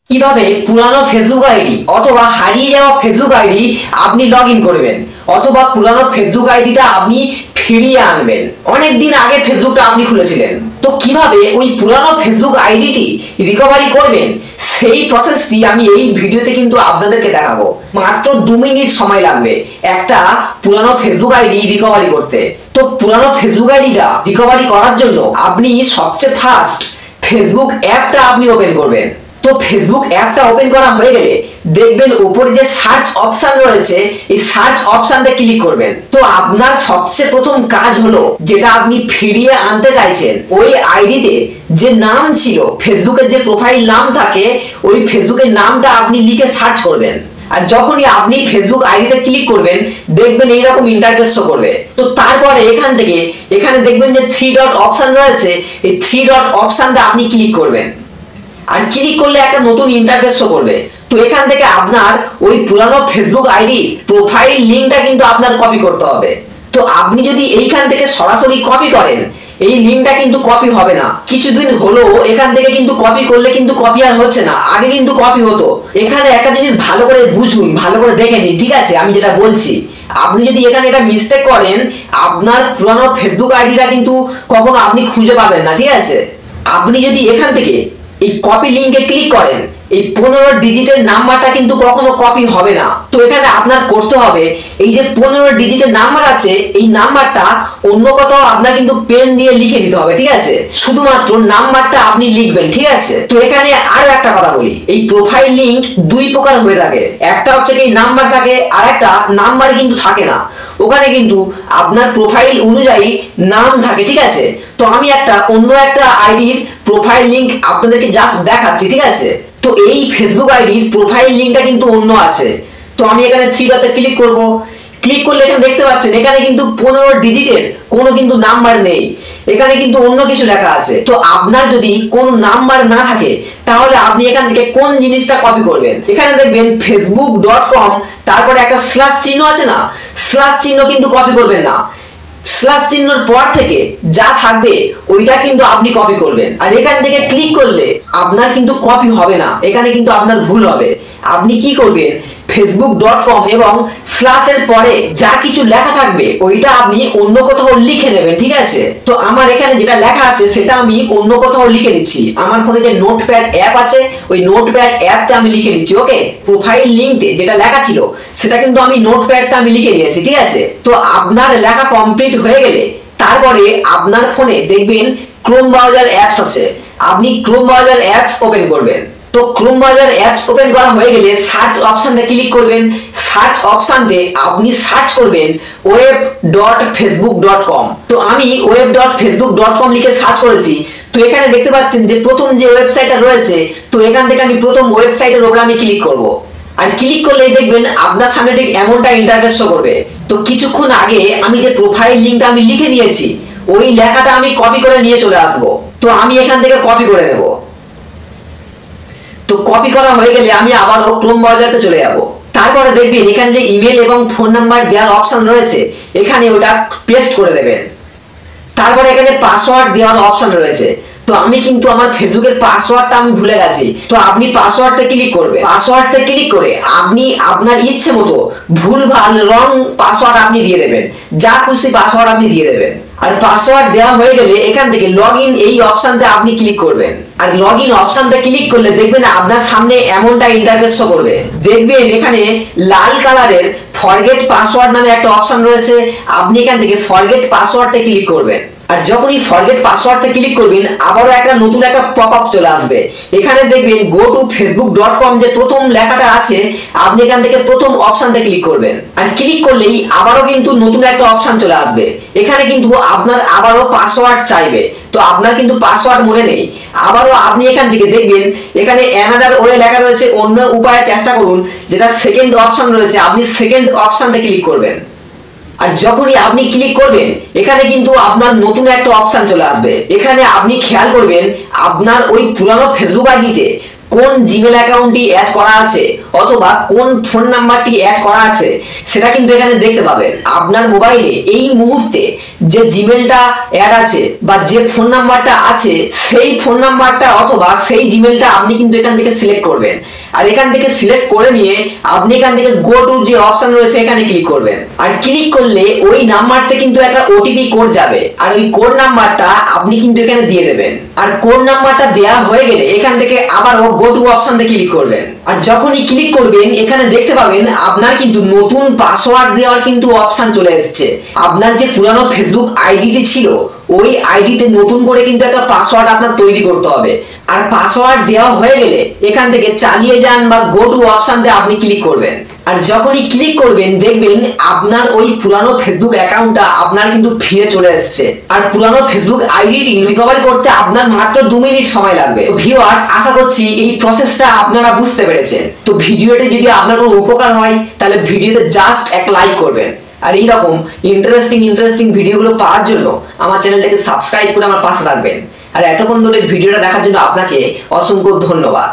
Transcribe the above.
কিভাবে পুরানো Facebook ID অথবা হারিয়ে যাওয়া ফেসবুক আইডি আপনি লগ ইন করবেন অথবা পুরানো ফেসবুক আইডিটা আপনি ফিরিয়ে আনবেন। অনেক দিন আগে ফেসবুকটা আপনি খুলেছিলেন, তো কিভাবে ওই পুরানো ফেসবুক আইডিটি রিকভারি করবেন সেই প্রসেসটি আমি এই ভিডিওতে কিন্তু আপনাদেরকে দেখাবো। মাত্র 2 মিনিট সময় লাগবে একটা পুরানো ফেসবুক আইডি রিকভারি করতে। তো পুরানো ফেসবুক আইডিটা রিকভারি করার জন্য আপনি সবচেয়ে ফার্স্ট ফেসবুক অ্যাপটা আপনি ওপেন করবেন। তো ফেসবুক অ্যাপটা ওপেন করা হয়ে গেলে দেখবেন উপরে যে সার্চ অপশন রয়েছে, এই সার্চ অপশনটা ক্লিক করবেন। তো আপনার সবচেয়ে প্রথম কাজ হলো যেটা আপনি ফিরিয়ে আনতে চাইছেন, ওই আইডিতে যে নাম ছিল, ফেসবুকের যে প্রোফাইল নাম থাকে, ওই ফেসবুকের নামটা আপনি লিখে সার্চ করবেন। আর যখনই আপনি ফেসবুক আইডিতে ক্লিক করবেন দেখবেন এইরকম ইন্টারফেস শো করবে। তো তারপরে এখানে দেখবেন যে 3 ডট অপশন রয়েছে, এই 3 ডট অপশনটা আপনি ক্লিক করবেন। আর ক্লিক করলে একটা নতুন ইন্টারফেস শো করবে। তো এখান থেকে আপনার ওই পুরানো ফেসবুক আইডি প্রোফাইল লিংকটা কিন্তু আপনার কপি করতে হবে। তো আপনি যদি এইখান থেকে সরাসরি কপি করেন, এই লিংকটা কিন্তু কপি হবে না। কিছুদিন হলো এখান থেকে কিন্তু কপি করলে কিন্তু কপি আর হচ্ছে না, আগে কিন্তু কপি হতো। এখানে একটা জিনিস ভালো করে বুঝুন, ভালো করে দেখে নিন, ঠিক আছে? আমি যেটা বলছি, আপনি যদি এখানে এটা মিস্টেক করেন, আপনার পুরানো ফেসবুক আইডিটা কিন্তু কখনো আপনি খুঁজে পাবেন না, ঠিক আছে? আপনি যদি এখান থেকে এই কপি লিংকে ক্লিক করেন, এই 15 ডিজিটের নাম্বারটা কিন্তু কখনো কপি হবে না। তো এখানে আপনার করতে হবে, এই যে 15 ডিজিটের নাম্বার আছে, এই নাম্বারটা অন্য কোথাও আপনার কিন্তু পেন দিয়ে লিখে দিতে হবে, ঠিক আছে? শুধুমাত্র নাম্বারটা আপনি লিখবেন, ঠিক আছে? তো এখানে আরো একটা কথা বলি, এই প্রোফাইল লিংক 2 প্রকার হয়ে থাকে। একটা হচ্ছে কি নাম্বার থাকে, আর একটা নাম্বার কিন্তু থাকে না। ওখানে কিন্তু আপনার প্রোফাইল অনুযায়ী নাম থাকে, ঠিক আছে? তো আমি অন্য একটা আইডির প্রোফাইল লিংক আপনাদেরকে জাস্ট দেখাচ্ছি, ঠিক আছে? তো এই ফেসবুক আইডির প্রোফাইল লিংকটা কিন্তু অন্য আছে। তো আমি এখানে 3 ডটে ক্লিক করব। ক্লিক করলে এখানে দেখতে পাচ্ছেন এখানে কিন্তু 15 ডিজিটের কোনো কিন্তু নাম্বার নেই, এখানে কিন্তু অন্য কিছু লেখা আছে। তো আপনার যদি কোন নাম্বার না থাকে তাহলে আপনি এখান থেকে কোন জিনিসটা কপি করবেন? এখানে দেখবেন facebook.com, তারপরে একটা স্ল্যাশ চিহ্ন আছে না, স্ল্যাশ চিহ্ন কিন্তু কপি করবেন না। স্ল্যাশ চিহ্নর পর থেকে যা থাকবে ওইটা কিন্তু আপনি কপি করবেন। আর এখান থেকে ক্লিক করলে আপনার কিন্তু কপি হবে না, এখানে কিন্তু আপনার ভুল হবে। আপনি কি করবেন, facebook.com এবং স্ল্যাশের পরে যা কিছু লেখা থাকবে ওইটা আপনি অন্য কোথাও লিখে নেবেন, ঠিক আছে? তো আমার এখানে যেটা লেখা আছে সেটা আমি অন্য কোথাও লিখে নিচ্ছি। আমার ফোনে যে নোটপ্যাড অ্যাপ আছে, ওই নোটপ্যাড অ্যাপটা আমি লিখে নিচ্ছি। ওকে, প্রোফাইল লিংকে যেটা লেখা ছিল সেটা কিন্তু আমি নোটপ্যাডটা আমি লিখে নিয়েছি, ঠিক আছে? তো আপনার লেখা কমপ্লিট হয়ে গেলে তারপরে আপনার ফোনে দেখবেন ক্রোম ব্রাউজার অ্যাপস আছে, আপনি ক্রোম ব্রাউজার অ্যাপস ওপেন করবেন। তো ক্রোম ব্রাউজার অ্যাপস ওপেন করা হয়ে গেলে সার্চ অপশনটা ক্লিক করবেন। সার্চ অপশনতে আপনি সার্চ করবেন web.facebook.com। তো আমি web.facebook.com লিখে সার্চ করেছি। তো এখানে দেখতে পাচ্ছেন যে প্রথম যে ওয়েবসাইটটা রয়েছে, তো এখান থেকে আমি প্রথম ওয়েবসাইটের উপরে আমি ক্লিক করব। আর ক্লিক করলে দেখবেন আপনার সামনে ঠিক এমনটা ইন্টারফেস শো করবে। তো কিছুক্ষণ আগে আমি যে প্রোফাইল লিংকটা আমি লিখে নিয়েছি, ওই লেখাটা আমি কপি করে নিয়ে চলে আসব। তো আমি এখান থেকে কপি করে নেব। তো কপি করা হয়ে গেলে আমি আবারও ক্রোম ব্রাউজারে চলে যাব। তারপরে দেখবেন এখানে যে ইমেল এবং ফোন নাম্বার দেওয়ার অপশন রয়েছে, এখানে ওটা পেস্ট করে দেবেন। তারপরে এখানে পাসওয়ার্ড দেওয়ার অপশন রয়েছে। তো আমি কিন্তু আমার ফেসবুকের পাসওয়ার্ডটা আমি ভুলে গেছি। তো আপনি পাসওয়ার্ডটা ক্লিক করবেন। পাসওয়ার্ডটা ক্লিক করে আপনি আপনার ইচ্ছে মতো ভুলভাল রং পাসওয়ার্ড আপনি দিয়ে দেবেন, যা খুশি পাসওয়ার্ড আপনি দিয়ে দেবেন। আর পাসওয়ার্ড দেওয়া হয়ে গেলে এখান থেকে লগইন এই অপশনটা আপনি ক্লিক করবেন। আর লগইন অপশনটা ক্লিক করলে দেখবেন আপনার সামনে এমনটা ইন্টারফেস শো করবে। দেখবেন এখানে লাল কালারের ফরগেট পাসওয়ার্ড নামে একটা অপশন রয়েছে, আপনি এখান থেকে ফরগেট পাসওয়ার্ডটা ক্লিক করবেন। আর যখনই ফরগেট পাসওয়ার্ডটা ক্লিক করবেন আবারও নতুন একটা পপআপ চলে আসবে। এখানে দেখবেন গো টু facebook.com যে প্রথম লেখাটা আছে, আপনি এখান থেকে প্রথম অপশনটা ক্লিক করবেন। আর ক্লিক করলেই আবারও কিন্তু নতুন একটা অপশন চলে আসবে। এখানে কিন্তু আপনার আবারও পাসওয়ার্ড চাইবে। তো আপনার কিন্তু পাসওয়ার্ড মনে নেই, আবারও আপনি এখান থেকে দেখবেন এখানে অ্যানাদার ওয়ে লেখা রয়েছে, অন্য উপায়ে চেষ্টা করুন, যেটা সেকেন্ড অপশন রয়েছে, আপনি সেকেন্ড অপশনটা ক্লিক করবেন। আর যখনই আপনি ক্লিক করবেন এখানে কিন্তু আপনার নতুন একটা অপশন চলে আসবে। এখানে আপনি খেয়াল করবেন আপনার ওই পুরানো ফেসবুক আইডিতে কোন জিমেল অ্যাকাউন্টটি অ্যাড করা আছে অথবা কোন ফোন নাম্বারটি অ্যাড করা আছে সেটা কিন্তু এখানে দেখতে পাবেন। আপনার মোবাইলে এই মুহূর্তে যে জিমেলটা অ্যাড আছে বা যে ফোন নাম্বারটা আছে সেই ফোন নাম্বারটা অথবা সেই জিমেলটা আপনি কিন্তু এখান থেকে সিলেক্ট করবেন। আর এখান থেকে সিলেক্ট করে নিয়ে আপনি এখান থেকে গো টু যে অপশন রয়েছে এখানে ক্লিক করবেন। আর ক্লিক করলে ওই নাম্বারটা কিন্তু একটা ওটিপি কোড যাবে, আর ওই কোড নাম্বারটা আপনি কিন্তু এখানে দিয়ে দেবেন। আর কোড নাম্বারটা দেওয়া হয়ে গেলে এখান থেকে আবারও গো টু অপশনতে ক্লিক করবেন। আর যখনই ক্লিক করবেন এখানে দেখতে পাবেন আপনার কিন্তু নতুন পাসওয়ার্ড দেওয়ার কিন্তু অপশন চলে এসেছে। আপনার যে পুরানো ফেসবুক আইডিটি ছিল ওই আইডিতে নতুন করে কিন্তু একটা পাসওয়ার্ড আপনার তৈরি করতে হবে। আর পাসওয়ার্ড দেওয়া হয়ে গেলে এখান থেকে চালিয়ে যান বা গো টু অপশনতে আপনি ক্লিক করবেন। আর যখনই ক্লিক করবেন দেখবেন আপনার ওই পুরানো ফেসবুক অ্যাকাউন্টটা আপনার কিন্তু ফিরে চলে এসেছে। আর পুরানো ফেসবুক আইডিটি রিকভারি করতে আপনার মাত্র 2 মিনিট সময় লাগবে। তো ভিউয়ার্স, আশা করছি এই প্রসেসটা আপনারা বুঝতে পেরেছেন। তো ভিডিওটি যদি আপনার কোনো উপকার হয় তাহলে ভিডিওতে জাস্ট এক লাইক করবেন। আর এইরকম ইন্টারেস্টিং ভিডিওগুলো পাওয়ার জন্য আমার চ্যানেলটাকে সাবস্ক্রাইব করে আমার পাশে থাকবেন। আর এতক্ষণ ধরে ভিডিওটা দেখার জন্য আপনাকে অসংখ্য ধন্যবাদ।